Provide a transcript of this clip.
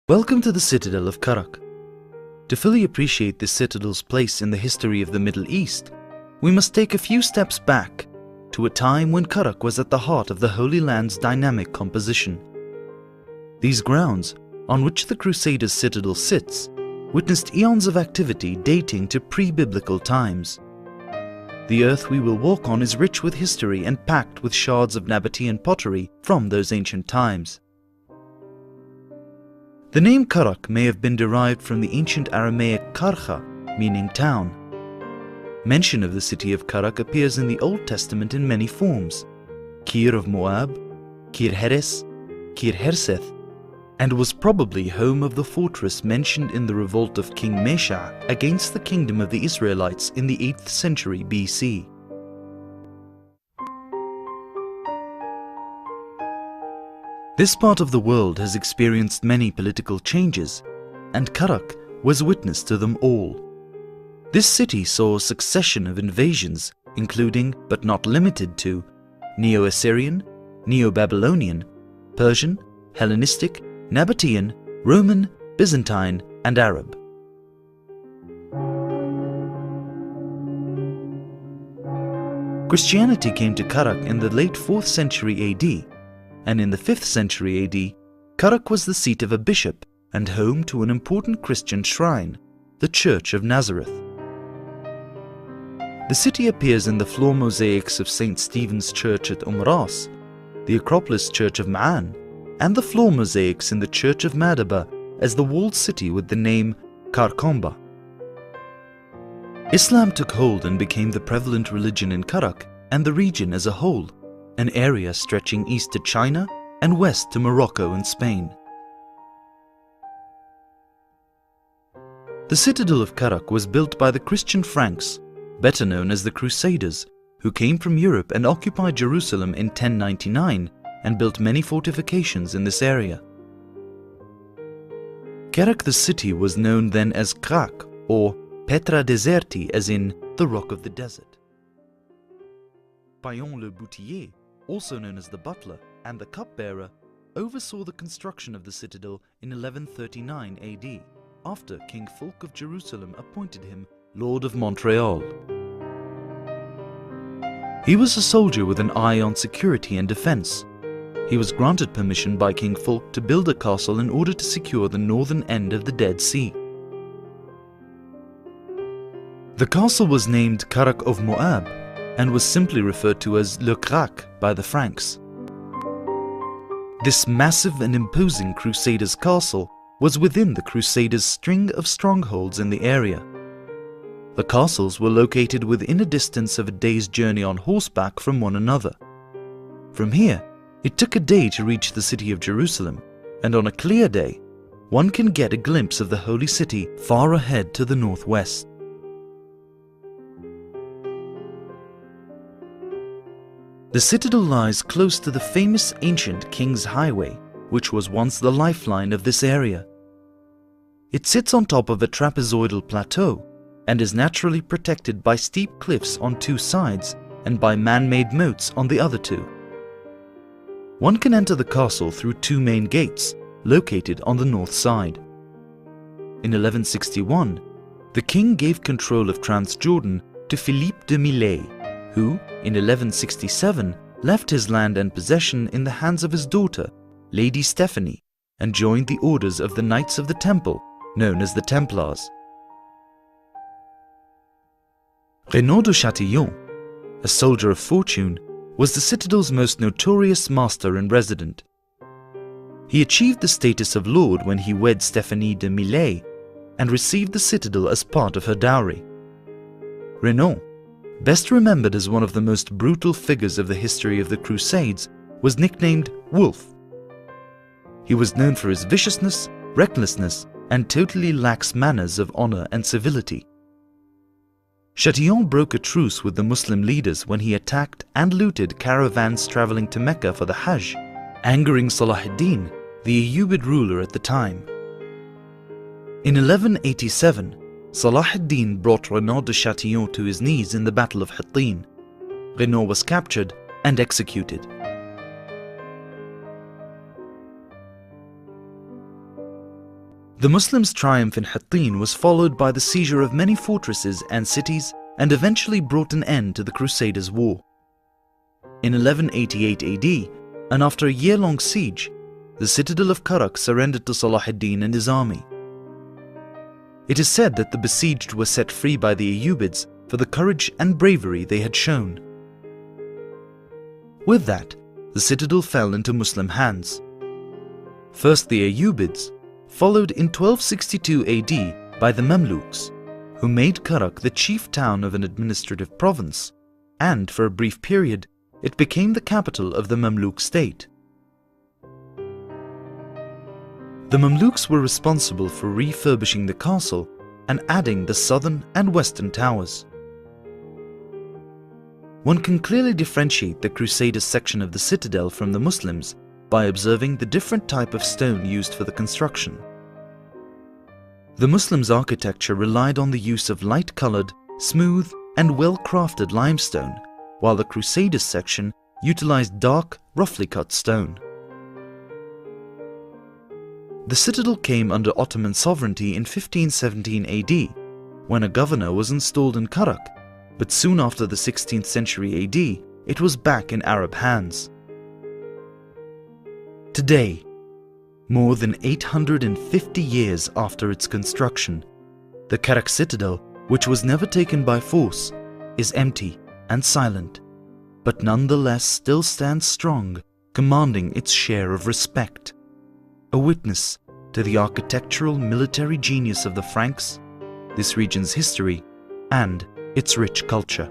Welcome to the citadel of Kerak. To fully appreciate this citadel's place in the history of the Middle East, we must take a few steps back to a time when Kerak was at the heart of the Holy Land's dynamic composition. These grounds, on which the Crusaders' citadel sits, witnessed eons of activity dating to pre-biblical times. The earth we will walk on is rich with history and packed with shards of Nabatean pottery from those ancient times. The name Kerak may have been derived from the ancient Aramaic karcha, meaning town. Mention of the city of Kerak appears in the Old Testament in many forms: Kir of Moab, Kir Heres, Kir Herseth, and was probably home of the fortress mentioned in the revolt of King Mesha against the kingdom of the Israelites in the 8th century BC. This part of the world has experienced many political changes, and Kerak was witness to them all. This city saw a succession of invasions, including, but not limited to, Neo-Assyrian, Neo-Babylonian, Persian, Hellenistic, Nabatean, Roman, Byzantine, and Arab. Christianity came to Kerak in the late 4th century AD, and in the 5th century AD, Kerak was the seat of a bishop and home to an important Christian shrine, the Church of Nazareth. The city appears in the floor mosaics of St. Stephen's Church at Ras, the Acropolis Church of Ma'an, and the floor mosaics in the Church of Madaba as the walled city with the name Karkomba. Islam took hold and became the prevalent religion in Kerak and the region as a whole, an area stretching east to China and west to Morocco and Spain. The citadel of Kerak was built by the Christian Franks, better known as the Crusaders, who came from Europe and occupied Jerusalem in 1099 and built many fortifications in this area. Kerak the city was known then as Krak, or Petra Deserti, as in the Rock of the Desert. Payon le Boutillier, also known as the butler and the cupbearer, oversaw the construction of the citadel in 1139 AD, after King Fulk of Jerusalem appointed him Lord of Montreal. He was a soldier with an eye on security and defense. He was granted permission by King Fulk to build a castle in order to secure the northern end of the Dead Sea. The castle was named Kerak of Moab, and was simply referred to as Le Kerak by the Franks. This massive and imposing Crusaders' castle was within the Crusaders' string of strongholds in the area. The castles were located within a distance of a day's journey on horseback from one another. From here, it took a day to reach the city of Jerusalem, and on a clear day, one can get a glimpse of the holy city far ahead to the northwest. The citadel lies close to the famous ancient King's Highway, which was once the lifeline of this area. It sits on top of a trapezoidal plateau and is naturally protected by steep cliffs on two sides and by man-made moats on the other two. One can enter the castle through two main gates, located on the north side. In 1161, the king gave control of Transjordan to Philippe de Millet, who, in 1167, left his land and possession in the hands of his daughter, Lady Stephanie, and joined the orders of the Knights of the Temple, known as the Templars. Renaud de Chatillon, a soldier of fortune, was the citadel's most notorious master and resident. He achieved the status of lord when he wed Stephanie de Millet and received the citadel as part of her dowry. Renaud, best remembered as one of the most brutal figures of the history of the Crusades, was nicknamed Wolf. He was known for his viciousness, recklessness, and totally lax manners of honor and civility. Chatillon broke a truce with the Muslim leaders when he attacked and looted caravans traveling to Mecca for the Hajj, angering Salahuddin, the Ayyubid ruler at the time. In 1187, Salahuddin brought Renaud de Chatillon to his knees in the Battle of Hattin. Renaud was captured and The Muslims' triumph in Hattin was followed by the seizure of many fortresses and cities and eventually brought an end to the Crusaders' war. In 1188 AD, and after a year-long siege, the citadel of Kerak surrendered to Salah ad-Din and his army. It is said that the besieged were set free by the Ayyubids for the courage and bravery they had shown. With that, the citadel fell into Muslim hands. First the Ayyubids, followed in 1262 AD by the Mamluks, who made Kerak the chief town of an administrative province, and for a brief period, it became the capital of the Mamluk state. The Mamluks were responsible for refurbishing the castle and adding the southern and western towers. One can clearly differentiate the Crusaders section of the citadel from the Muslims by observing the different type of stone used for the construction. The Muslims' architecture relied on the use of light-colored, smooth and well-crafted limestone, while the Crusaders section utilized dark, roughly cut stone. The citadel came under Ottoman sovereignty in 1517 AD, when a governor was installed in Kerak, but soon after the 16th century AD, it was back in Arab hands. Today, more than 850 years after its construction, the Kerak citadel, which was never taken by force, is empty and silent, but nonetheless still stands strong, commanding its share of respect. A witness to the architectural military genius of the Franks, this region's history, and its rich culture.